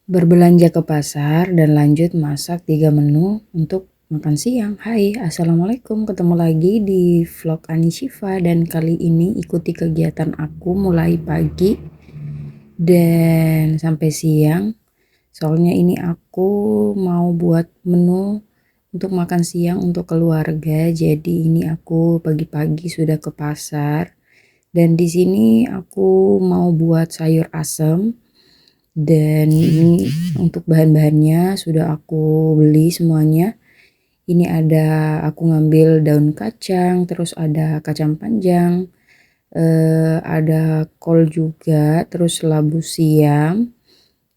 Berbelanja ke pasar dan lanjut masak 3 menu untuk makan siang. Hai, assalamualaikum, ketemu lagi di vlog Ani Shiva dan kali ini ikuti kegiatan aku mulai pagi dan sampai siang. Soalnya ini aku mau buat menu untuk makan siang untuk keluarga. Jadi ini aku pagi-pagi sudah ke pasar dan di sini aku mau buat sayur asem. Dan ini untuk bahan-bahannya sudah aku beli semuanya. Ini ada aku ngambil daun kacang, terus ada kacang panjang, ada kol juga, terus labu siam,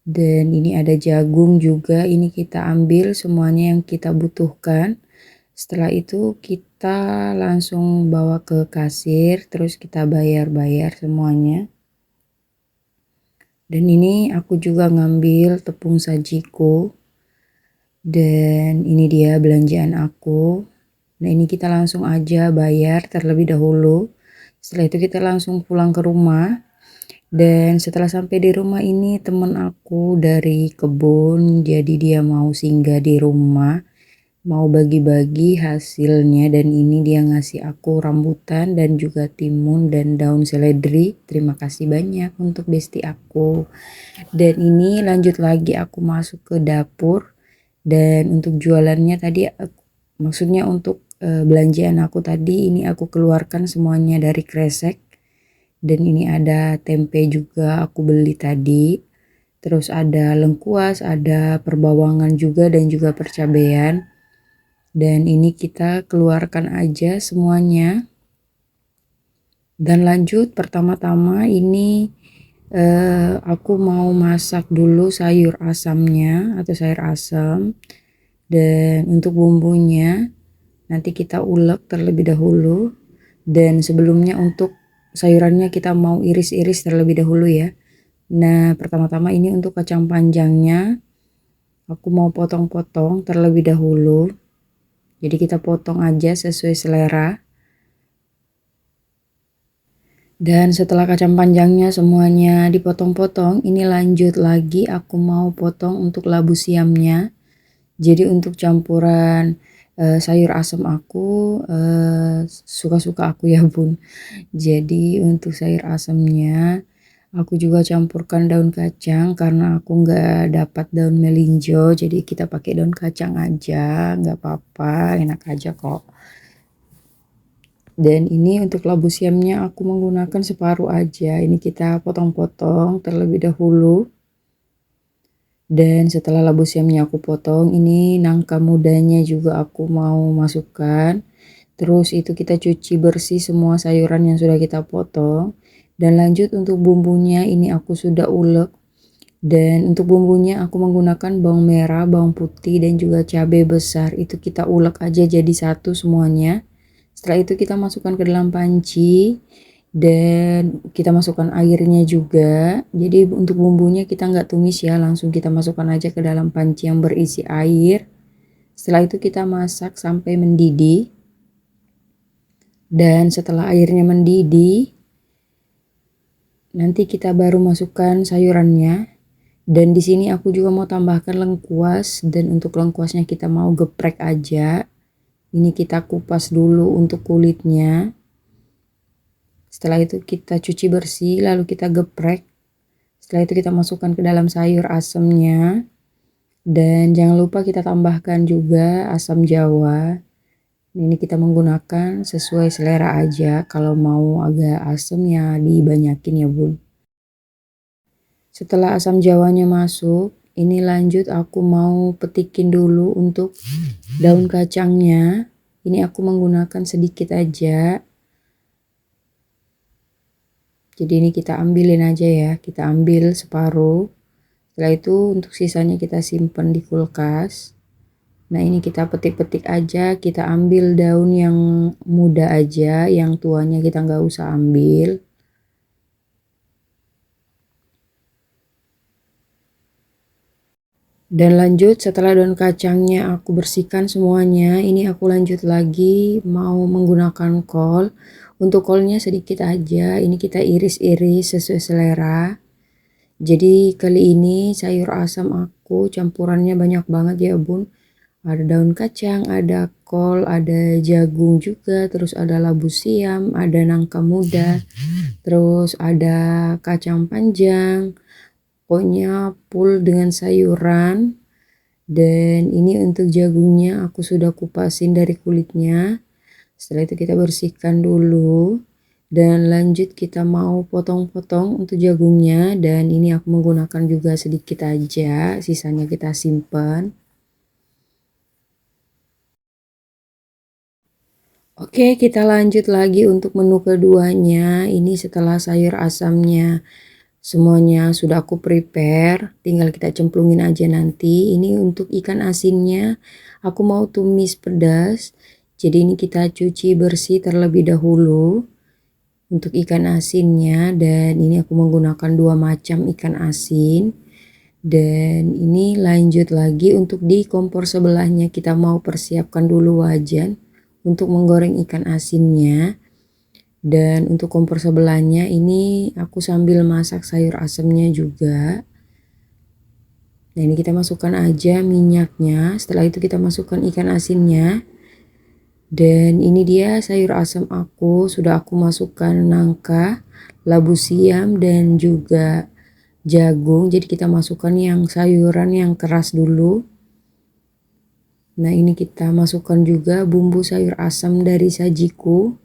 dan ini ada jagung juga. Ini kita ambil semuanya yang kita butuhkan. Setelah itu kita langsung bawa ke kasir, terus kita bayar-bayar semuanya. Dan ini aku juga ngambil tepung sajiku. Dan ini dia belanjaan aku. Nah ini kita langsung aja bayar terlebih dahulu. Setelah itu kita langsung pulang ke rumah. Dan setelah sampai di rumah ini teman aku dari kebun. Jadi dia mau singgah di rumah. Mau bagi-bagi hasilnya, dan ini dia ngasih aku rambutan dan juga timun dan daun seledri. Terima kasih banyak untuk besti aku. Dan ini lanjut lagi aku masuk ke dapur, dan untuk jualannya tadi maksudnya untuk belanjaan aku tadi ini aku keluarkan semuanya dari kresek. Dan ini ada tempe juga aku beli tadi. Terus ada lengkuas, ada perbawangan juga dan juga percabean. Dan ini kita keluarkan aja semuanya. Dan lanjut pertama-tama ini aku mau masak dulu sayur asamnya atau sayur asam. Dan untuk bumbunya nanti kita ulek terlebih dahulu. Dan sebelumnya untuk sayurannya kita mau iris-iris terlebih dahulu ya. Nah pertama-tama ini untuk kacang panjangnya aku mau potong-potong terlebih dahulu. Jadi kita potong aja sesuai selera. Dan setelah kacang panjangnya semuanya dipotong-potong, ini lanjut lagi aku mau potong untuk labu siamnya. Jadi untuk campuran sayur asam aku suka-suka aku ya bun. Jadi untuk sayur asamnya aku juga campurkan daun kacang karena aku nggak dapat daun melinjo. Jadi kita pakai daun kacang aja, nggak apa-apa, enak aja kok. Dan ini untuk labu siamnya aku menggunakan separuh aja. Ini kita potong-potong terlebih dahulu. Dan setelah labu siamnya aku potong, ini nangka mudanya juga aku mau masukkan. Terus itu kita cuci bersih semua sayuran yang sudah kita potong. Dan lanjut untuk bumbunya ini aku sudah ulek. Dan untuk bumbunya aku menggunakan bawang merah, bawang putih, dan juga cabai besar. Itu kita ulek aja jadi satu semuanya. Setelah itu kita masukkan ke dalam panci dan kita masukkan airnya juga. Jadi untuk bumbunya kita nggak tumis ya, langsung kita masukkan aja ke dalam panci yang berisi air. Setelah itu kita masak sampai mendidih. Dan setelah airnya mendidih, nanti kita baru masukkan sayurannya. Dan di sini aku juga mau tambahkan lengkuas, dan untuk lengkuasnya kita mau geprek aja. Ini kita kupas dulu untuk kulitnya. Setelah itu kita cuci bersih, lalu kita geprek. Setelah itu kita masukkan ke dalam sayur asamnya. Dan jangan lupa kita tambahkan juga asam jawa. Ini kita menggunakan sesuai selera aja. Kalau mau agak asam ya dibanyakin ya bun. Setelah asam jawanya masuk, ini lanjut aku mau petikin dulu untuk daun kacangnya. Ini aku menggunakan sedikit aja. Jadi ini kita ambilin aja ya, kita ambil separuh. Setelah itu untuk sisanya kita simpan di kulkas. Nah ini kita petik-petik aja, kita ambil daun yang muda aja, yang tuanya kita nggak usah ambil. Dan lanjut setelah daun kacangnya aku bersihkan semuanya, ini aku lanjut lagi mau menggunakan kol. Untuk kolnya sedikit aja, ini kita iris-iris sesuai selera. Jadi kali ini sayur asam aku campurannya banyak banget ya bun. Ada daun kacang, ada kol, ada jagung juga, terus ada labu siam, ada nangka muda, terus ada kacang panjang. Pokoknya full dengan sayuran. Dan ini untuk jagungnya aku sudah kupasin dari kulitnya. Setelah itu kita bersihkan dulu. Dan lanjut kita mau potong-potong untuk jagungnya. Dan ini aku menggunakan juga sedikit aja, sisanya kita simpan. Oke, kita lanjut lagi untuk menu keduanya. Ini setelah sayur asamnya semuanya sudah aku prepare, tinggal kita cemplungin aja nanti. Ini untuk ikan asinnya, aku mau tumis pedas. Jadi ini kita cuci bersih terlebih dahulu untuk ikan asinnya, dan ini aku menggunakan 2 macam ikan asin. Dan ini lanjut lagi untuk di kompor sebelahnya kita mau persiapkan dulu wajan untuk menggoreng ikan asinnya. Dan untuk kompor sebelahnya ini aku sambil masak sayur asamnya juga. Nah ini kita masukkan aja minyaknya, setelah itu kita masukkan ikan asinnya. Dan ini dia sayur asam aku, sudah aku masukkan nangka, labu siam, dan juga jagung. Jadi kita masukkan yang sayuran yang keras dulu. Nah ini kita masukkan juga bumbu sayur asam dari sajiku.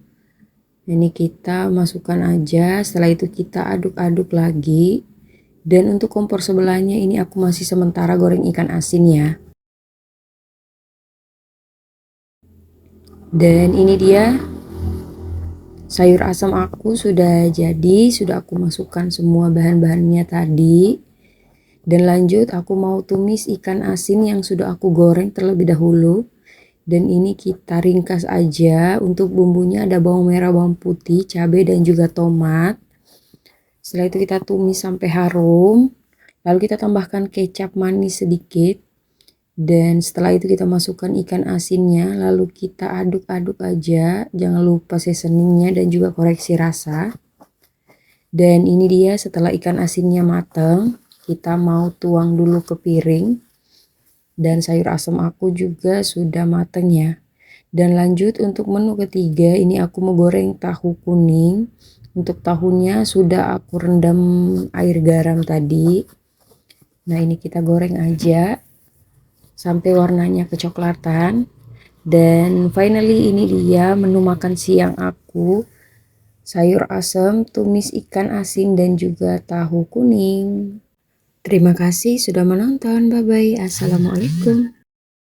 Ini kita masukkan aja, setelah itu kita aduk-aduk lagi. Dan untuk kompor sebelahnya ini aku masih sementara goreng ikan asin ya. Dan ini dia sayur asam aku sudah jadi, sudah aku masukkan semua bahan-bahannya tadi. Dan lanjut aku mau tumis ikan asin yang sudah aku goreng terlebih dahulu. Dan ini kita ringkas aja. Untuk bumbunya ada bawang merah, bawang putih, cabai, dan juga tomat. Setelah itu kita tumis sampai harum. Lalu kita tambahkan kecap manis sedikit. Dan setelah itu kita masukkan ikan asinnya. Lalu kita aduk-aduk aja. Jangan lupa seasoningnya dan juga koreksi rasa. Dan ini dia setelah ikan asinnya matang. Kita mau tuang dulu ke piring. Dan sayur asam aku juga sudah matang ya. Dan lanjut untuk menu ketiga, ini aku mau goreng tahu kuning. Untuk tahunya sudah aku rendam air garam tadi. Nah ini kita goreng aja sampai warnanya kecoklatan. Dan finally ini dia menu makan siang aku. Sayur asam, tumis ikan asin, dan juga tahu kuning. Terima kasih sudah menonton. Bye bye. Assalamualaikum.